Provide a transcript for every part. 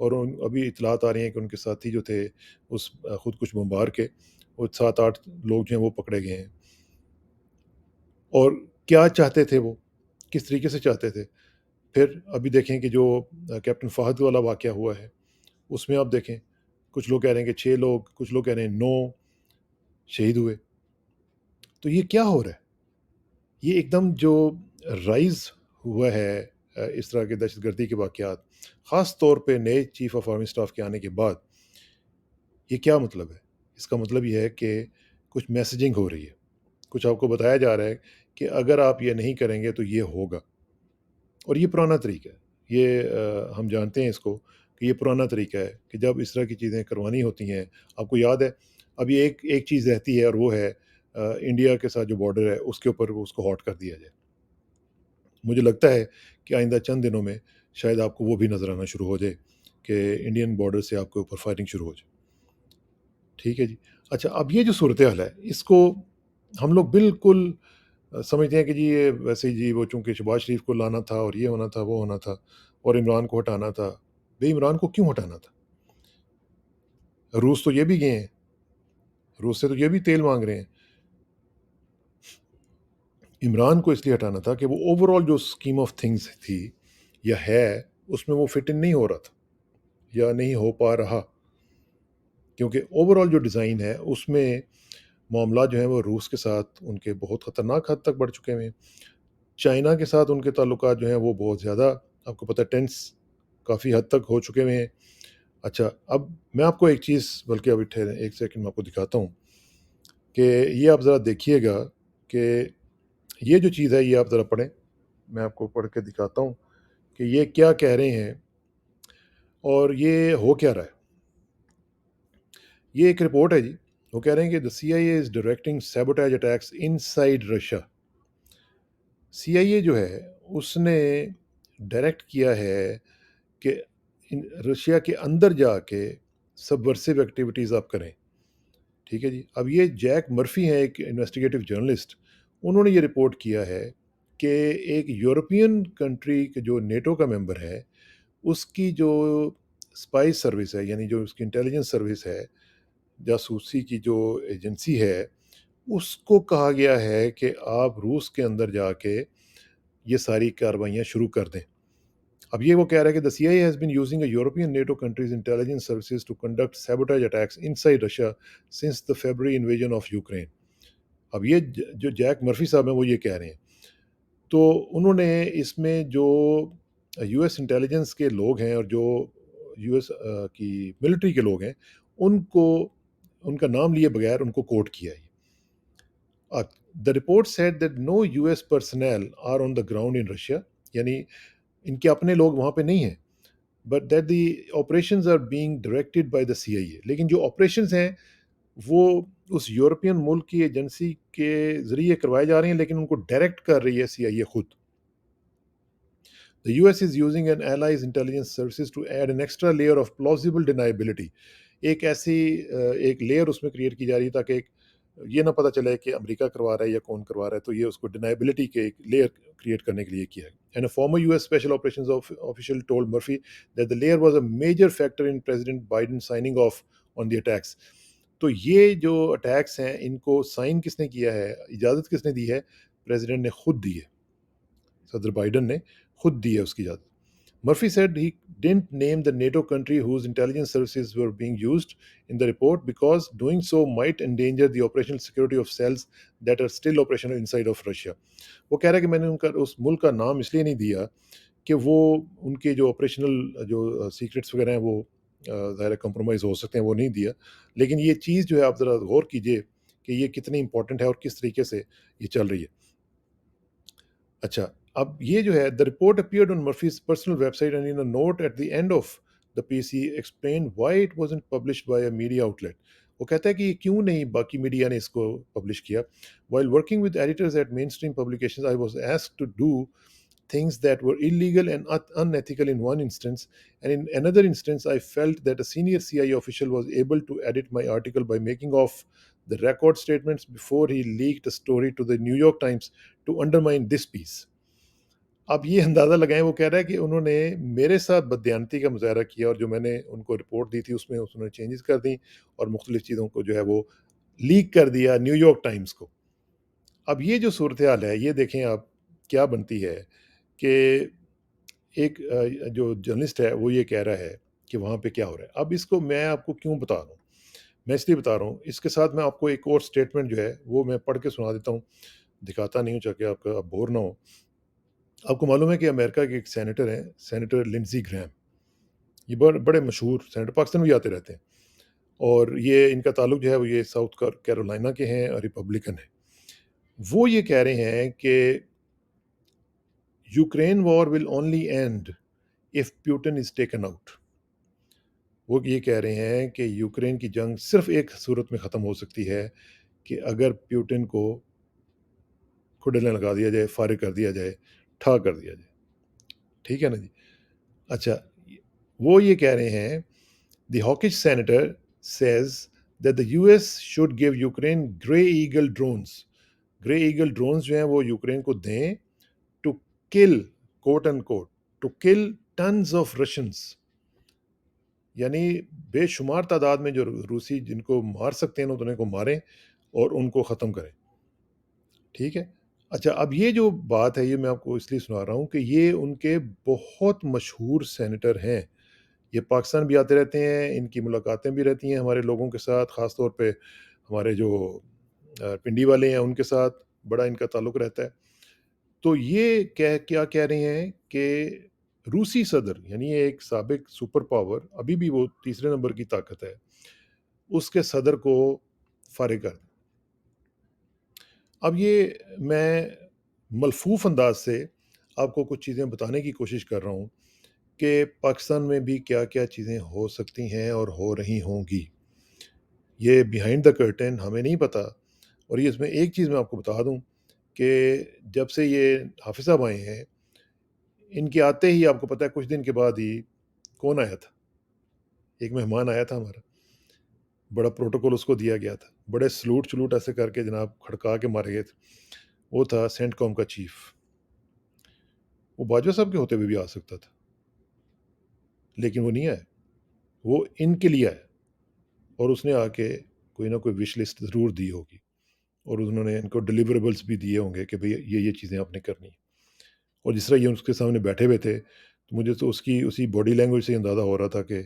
اور ابھی اطلاعات آ رہی ہیں کہ ان کے ساتھی جو تھے اس خود کش بمبار کے، وہ 7-8 لوگ جو ہیں وہ پکڑے گئے ہیں۔ اور کیا چاہتے تھے وہ، کس طریقے سے چاہتے تھے؟ پھر ابھی دیکھیں کہ جو کیپٹن فہد والا واقعہ ہوا ہے، اس میں آپ دیکھیں کچھ لوگ کہہ رہے ہیں کہ 6 لوگ، کچھ لوگ کہہ رہے ہیں 9 شہید ہوئے۔ تو یہ کیا ہو رہا ہے؟ یہ ایک دم جو رائز ہوا ہے اس طرح کے دہشت گردی کے واقعات، خاص طور پہ نئے چیف آف آرمی اسٹاف کے آنے کے بعد، یہ کیا مطلب ہے؟ اس کا مطلب یہ ہے کہ کچھ میسیجنگ ہو رہی ہے، کچھ آپ کو بتایا جا رہا ہے کہ اگر آپ یہ نہیں کریں گے تو یہ ہوگا۔ اور یہ پرانا طریقہ ہے، یہ ہم جانتے ہیں اس کو کہ یہ پرانا طریقہ ہے کہ جب اس طرح کی چیزیں کروانی ہوتی ہیں، آپ کو یاد ہے ابھی ایک چیز رہتی ہے، اور وہ ہے انڈیا کے ساتھ جو بارڈر ہے اس کے اوپر اس کو ہاٹ کر دیا جائے۔ مجھے لگتا ہے کہ آئندہ چند دنوں میں شاید آپ کو وہ بھی نظر آنا شروع ہو جائے کہ انڈین بارڈر سے آپ کے اوپر فائرنگ شروع ہو جائے۔ ٹھیک ہے جی۔ اچھا، اب یہ جو صورتحال ہے اس کو ہم لوگ بالکل سمجھتے ہیں کہ جی یہ ویسے ہی جی وہ چونکہ شہباز شریف کو لانا تھا اور یہ ہونا تھا وہ ہونا تھا اور عمران کو ہٹانا تھا۔ بھئی عمران کو کیوں ہٹانا تھا؟ روس تو یہ بھی گئے ہیں، روس سے تو یہ بھی تیل مانگ رہے ہیں۔ عمران کو اس لیے ہٹانا تھا کہ وہ اوور آل جو اسکیم آف تھنگس تھی یا ہے اس میں وہ فٹ ان نہیں ہو رہا تھا یا نہیں ہو پا رہا، کیونکہ اوور آل جو ڈیزائن ہے اس میں معاملات جو ہیں وہ روس کے ساتھ ان کے بہت خطرناک حد تک بڑھ چکے ہوئے ہیں۔ چائنا کے ساتھ ان کے تعلقات جو ہیں وہ بہت زیادہ آپ کو پتہ ٹینس کافی حد تک ہو چکے ہوئے ہیں۔ اچھا، اب میں آپ کو ایک چیز، بلکہ ابھی ٹھہریں ایک سیکنڈ میں آپ کو دکھاتا ہوں کہ یہ آپ ذرا دیکھیے گا کہ یہ جو چیز ہے یہ آپ ذرا پڑھیں، میں آپ کو پڑھ کے دکھاتا ہوں کہ یہ کیا کہہ رہے ہیں اور یہ ہو کیا رہا ہے۔ یہ ایک رپورٹ ہے جی، وہ کہہ رہے ہیں کہ the CIA is directing sabotage attacks inside Russia۔ C I اے جو ہے اس نے ڈائریکٹ کیا ہے کہ رشیا کے اندر جا کے سبورسیو ایکٹیویٹیز آپ کریں۔ ٹھیک ہے جی۔ اب یہ جیک مرفی ہیں ایک انویسٹیگیٹو جرنلسٹ، انہوں نے یہ رپورٹ کیا ہے کہ ایک یورپین کنٹری کے جو نیٹو کا ممبر ہے اس کی جو اسپائس سروس ہے، یعنی جو اس کی انٹیلیجنس سروس ہے، جاسوسی کی جو ایجنسی ہے، اس کو کہا گیا ہے کہ آپ روس کے اندر جا کے یہ ساری کارروائیاں شروع کر دیں۔ اب یہ وہ کہہ رہا ہے کہ the CIA has been using a European NATO countries intelligence services to conduct sabotage attacks inside Russia since the February invasion of Ukraine۔ اب یہ جو جیک مرفی صاحب ہیں وہ یہ کہہ رہے ہیں، تو انہوں نے اس میں جو یو ایس انٹیلیجنس کے لوگ ہیں اور جو یو ایس کی ملٹری کے لوگ ہیں ان کو ان کا نام لیے بغیر ان کو کوٹ کیا ہے۔ The report said that no US personnel are on the ground in Russia، یعنی ان کے اپنے لوگ وہاں پہ نہیں ہیں، but that the operations are being directed by the C I A, لیکن جو آپریشنز ہیں وہ اس یورپین ملک کی ایجنسی کے ذریعے کروائے جا رہے ہیں، لیکن ان کو ڈائریکٹ کر رہی ہے سی آئی اے خود۔ The US is using an allies intelligence services to add an extra layer of plausible deniability۔ ایک ایسی ایک لیئر اس میں کریٹ کی جا رہی ہے تاکہ یہ نہ پتہ چلے کہ امریکہ کروا رہا ہے یا کون کروا رہا ہے، تو یہ اس کو ڈینائبلٹی کے ایک لیئر کریٹ کرنے کے لیے کیا ہے۔ And a former US Special Operations official told Murphy that the layer was a major factor in President Biden signing off on the attacks۔ تو یہ جو اٹیکس ہیں ان کو سائن کس نے کیا ہے، اجازت کس نے دی ہے؟ پریزیڈنٹ نے خود دی ہے، صدر بائیڈن نے خود دی ہے اس کی اجازت۔ Murphy said he didn't name the NATO country whose intelligence services were being used in the report because doing so might endanger the operational security of cells that are still operational inside of Russia۔ وہ کہہ رہا ہے کہ میں نے ان کا اس ملک کا نام اس لیے نہیں دیا کہ وہ ان کے جو آپریشنل جو سیکرٹس وغیرہ ہیں وہ ظاہر کمپرومائز ہو سکتے ہیں، وہ نہیں دیا، لیکن یہ چیز جو ہے آپ ذرا غور کیجئے کہ یہ کتنی امپورٹنٹ ہے اور کس طریقے سے یہ چل رہی ہے۔ اچھا، اب یہ جو ہے the report appeared on Murphy's personal website and in a note at the end of the piece he explained why it wasn't published by a media outlet۔ وہ کہتا ہے کہ یہ کیوں نہیں باقی میڈیا نے اس کو پبلش کیا۔ While working with editors at mainstream publications I was asked to do things that were illegal and unethical in one instance, and in another instance I felt that a senior CIA official was able to edit my article by making off the record statements before he leaked a story to the New York Times to undermine this piece۔ آپ یہ اندازہ لگائیں وہ کہہ رہا ہے کہ انہوں نے میرے ساتھ بددیانتی کا مظاہرہ کیا اور جو میں نے ان کو رپورٹ دی تھی اس میں انہوں نے چینجز کر دیں اور مختلف چیزوں کو جو ہے وہ لیک کر دیا نیو یارک ٹائمز کو۔ اب یہ جو صورتحال ہے یہ دیکھیں آپ کیا بنتی ہے کہ ایک جو جرنلسٹ ہے وہ یہ کہہ رہا ہے کہ وہاں پہ کیا ہو رہا ہے۔ اب اس کو میں آپ کو کیوں بتا رہا ہوں؟ میں اس لیے بتا رہا ہوں، اس کے ساتھ میں آپ کو ایک اور سٹیٹمنٹ جو ہے وہ میں پڑھ کے سنا دیتا ہوں، دکھاتا نہیں ہوں تاکہ آپ کا بور نہ ہو۔ آپ کو معلوم ہے کہ امریکہ کے ایک سینیٹر ہیں، سینیٹر لنڈزی گرہام، یہ بڑے مشہور سینیٹر، پاکستان بھی آتے رہتے ہیں، اور یہ ان کا تعلق جو ہے وہ یہ ساؤتھ کیرولائنا کے ہیں اور ریپبلکن ہیں۔ وہ یہ کہہ رہے ہیں کہ Ukraine war will only end if Putin is taken out. وہ یہ کہہ رہے ہیں کہ یوکرین کی جنگ صرف ایک صورت میں ختم ہو سکتی ہے کہ اگر پیوٹن کو کھڈلیں لگا دیا جائے، فارغ کر دیا جائے، ٹھا کر دیا جائے۔ ٹھیک ہے نا جی؟ اچھا، وہ یہ کہہ رہے ہیں دی ہاکش senator says that the US should give Ukraine Grey Eagle drones. Grey Eagle drones جو ہیں وہ یوکرین کو دیں to kill quote unquote to kill tons of Russians، یعنی بے شمار تعداد میں جو روسی جن کو مار سکتے ہیں انہیں کو ماریں اور ان کو ختم کریں۔ ٹھیک ہے؟ اچھا، اب یہ جو بات ہے یہ میں آپ کو اس لیے سنا رہا ہوں کہ یہ ان کے بہت مشہور سینیٹر ہیں، یہ پاکستان بھی آتے رہتے ہیں، ان کی ملاقاتیں بھی رہتی ہیں ہمارے لوگوں کے ساتھ، خاص طور پہ ہمارے جو پنڈی والے ہیں ان کے ساتھ بڑا ان کا تعلق رہتا ہے۔ تو یہ کیا کہہ رہے ہیں کہ روسی صدر، یعنی ایک سابق سپر پاور، ابھی بھی وہ تیسرے نمبر کی طاقت ہے، اس کے صدر کو فارغ کر دیں۔ اب یہ میں ملفوف انداز سے آپ کو کچھ چیزیں بتانے کی کوشش کر رہا ہوں کہ پاکستان میں بھی کیا کیا چیزیں ہو سکتی ہیں اور ہو رہی ہوں گی۔ یہ بیہائنڈ دا کرٹن ہمیں نہیں پتہ، اور یہ اس میں ایک چیز میں آپ کو بتا دوں کہ جب سے یہ حافظ صاحب آئے ہیں، ان کے آتے ہی آپ کو پتہ ہے کچھ دن کے بعد ہی کون آیا تھا؟ ایک مہمان آیا تھا ہمارا، بڑا پروٹوکول اس کو دیا گیا تھا، بڑے سلوٹ ایسے کر کے جناب کھڑکا کے مارے گئے تھے۔ وہ تھا سینٹ کام کا چیف، وہ باجوہ صاحب کے ہوتے ہوئے بھی آ سکتا تھا، لیکن وہ نہیں آیا، وہ ان کے لیے آیا، اور اس نے آ کے کوئی نہ کوئی وش لسٹ ضرور دی ہوگی، اور انہوں نے ان کو ڈیلیوریبلس بھی دیے ہوں گے کہ بھئی یہ چیزیں آپ نے کرنی ہیں۔ اور جس طرح یہ اس کے سامنے بیٹھے ہوئے تھے تو مجھے تو اس کی اسی باڈی لینگویج سے اندازہ ہو رہا تھا کہ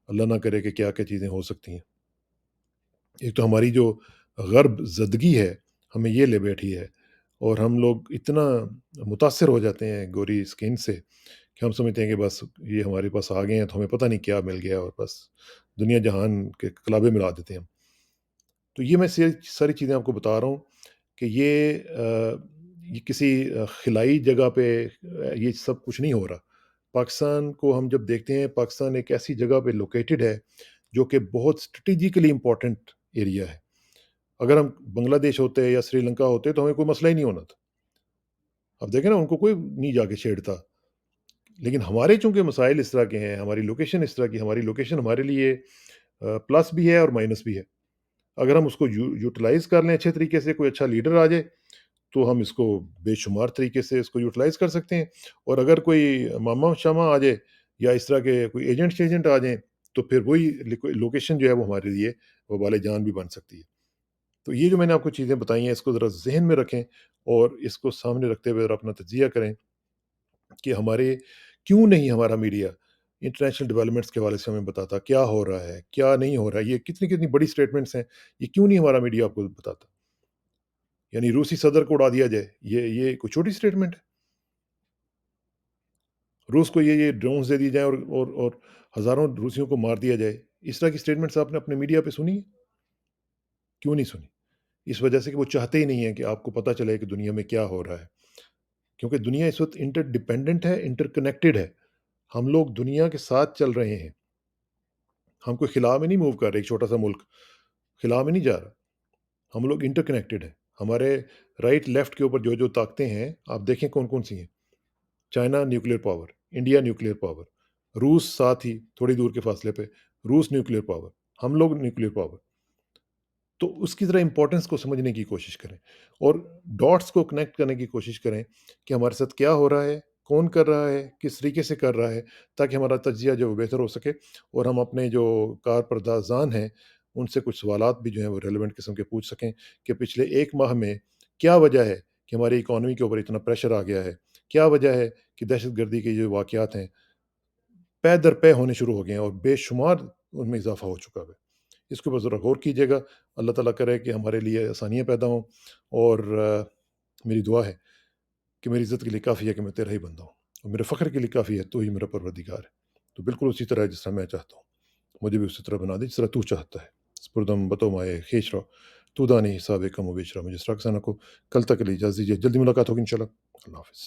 اللہ نہ کرے کہ کیا کیا چیزیں ہو سکتی ہیں۔ ایک تو ہماری جو غرب زدگی ہے ہمیں یہ لے بیٹھی ہے، اور ہم لوگ اتنا متاثر ہو جاتے ہیں گوری اسکن سے کہ ہم سمجھتے ہیں کہ بس یہ ہمارے پاس آ گئے ہیں تو ہمیں پتہ نہیں کیا مل گیا، اور بس دنیا جہان کے کلابے ملا دیتے ہیں ہم۔ تو یہ میں ساری چیزیں آپ کو بتا رہا ہوں کہ یہ کسی خلائی جگہ پہ یہ سب کچھ نہیں ہو رہا۔ پاکستان کو ہم جب دیکھتے ہیں، پاکستان ایک ایسی جگہ پہ لوکیٹڈ ہے جو کہ بہت اسٹریٹجیکلی امپورٹنٹ ایریا ہے۔ اگر ہم بنگلہ دیش ہوتے یا سری لنکا ہوتے تو ہمیں کوئی مسئلہ ہی نہیں ہونا تھا۔ اب دیکھیں نا، ان کو کوئی نہیں جا کے چھیڑتا، لیکن ہمارے چونکہ مسائل اس طرح کے ہیں، ہماری لوکیشن اس طرح کی، ہماری لوکیشن ہمارے لیے پلس بھی ہے اور مائنس بھی ہے۔ اگر ہم اس کو یوٹیلائز کر لیں اچھے طریقے سے، کوئی اچھا لیڈر آ جائے تو ہم اس کو بے شمار طریقے سے اس کو یوٹیلائز کر سکتے ہیں، اور اگر کوئی ماما شامہ آ جائے یا اس طرح کے کوئی ایجنٹ آ جائیں تو پھر وہی لوکیشن جو ہے وہ ہمارے لیے وبال جان بھی بن سکتی ہے۔ تو یہ جو میں نے آپ کو چیزیں بتائی ہیں اس کو ذرا ذہن میں رکھیں، اور اس کو سامنے رکھتے ہوئے ذرا اپنا تجزیہ کریں کہ کیوں نہیں ہمارا میڈیا انٹرنیشنل ڈیولپمنٹس کے حوالے سے ہمیں بتاتا کیا ہو رہا ہے، کیا نہیں ہو رہا ہے۔ یہ کتنی بڑی سٹیٹمنٹس ہیں، یہ کیوں نہیں ہمارا میڈیا آپ کو بتاتا؟ یعنی روسی صدر کو اڑا دیا جائے، یہ کوئی چھوٹی سٹیٹمنٹ ہے؟ روس کو یہ ڈرونز دے دی جائیں اور ہزاروں روسیوں کو مار دیا جائے، اس طرح کی سٹیٹمنٹس آپ نے اپنے میڈیا پہ سنی ہے؟ کیوں نہیں سنی؟ اس وجہ سے کہ وہ چاہتے ہی نہیں ہیں کہ آپ کو پتہ چلے کہ دنیا میں کیا ہو رہا ہے، کیونکہ دنیا اس وقت انٹر ڈیپینڈنٹ ہے، انٹر کنیکٹڈ ہے۔ ہم لوگ دنیا کے ساتھ چل رہے ہیں، ہم کوئی خلا میں نہیں موو کر رہے، ایک چھوٹا سا ملک خلا میں نہیں جا رہا، ہم لوگ انٹر کنیکٹڈ ہیں۔ ہمارے رائٹ لیفٹ کے اوپر جو طاقتیں ہیں آپ دیکھیں کون کون سی ہیں۔ China nuclear power, India nuclear power, روس ساتھ ہی تھوڑی دور کے فاصلے پہ، روس نیوکلیر پاور، ہم لوگ نیوکلیر پاور۔ تو اس کی ذرا امپورٹنس کو سمجھنے کی کوشش کریں، اور ڈاٹس کو کنیکٹ کرنے کی کوشش کریں کہ ہمارے ساتھ کیا ہو رہا ہے کون کر رہا ہے، کس طریقے سے کر رہا ہے، تاکہ ہمارا تجزیہ جو ہے وہ بہتر ہو سکے اور ہم اپنے جو کارپردازان ہیں، ان سے کچھ سوالات بھی جو ہیں وہ ریلیونٹ قسم کے پوچھ سکیں کہ پچھلے 1 ماہ میں کیا وجہ ہے کہ ہماری اکانومی کے اوپر اتنا پریشر آ گیا ہے؟ کیا وجہ ہے کہ دہشت گردی کے جو واقعات ہیں، پے در پے ہونے شروع ہو گئے ہیں اور بے شمار ان میں اضافہ ہو چکا ہے؟ اس کے اوپر ذرا غور کیجیے گا۔ اللہ تعالیٰ کرے کہ ہمارے لیے آسانیاں پیدا ہوں، اور میری دعا ہے کہ میری عزت کے لیے کافی ہے کہ میں تیرا ہی بندہ ہوں، اور میرے فخر کے لیے کافی ہے تو ہی میرا پروردگار ہے۔ تو بالکل اسی طرح ہے جس طرح میں چاہتا ہوں، مجھے بھی اسی طرح بنا دے جس طرح تو چاہتا ہے۔ سپردم بتو مائے کھینچ رہا تو دانی حساب کم و بیچ رہا مجھے سرکسانہ کو کل تک کے لیے اجازت دیجیے، جلدی ملاقات ہوگی انشاءاللہ۔ اللہ حافظ۔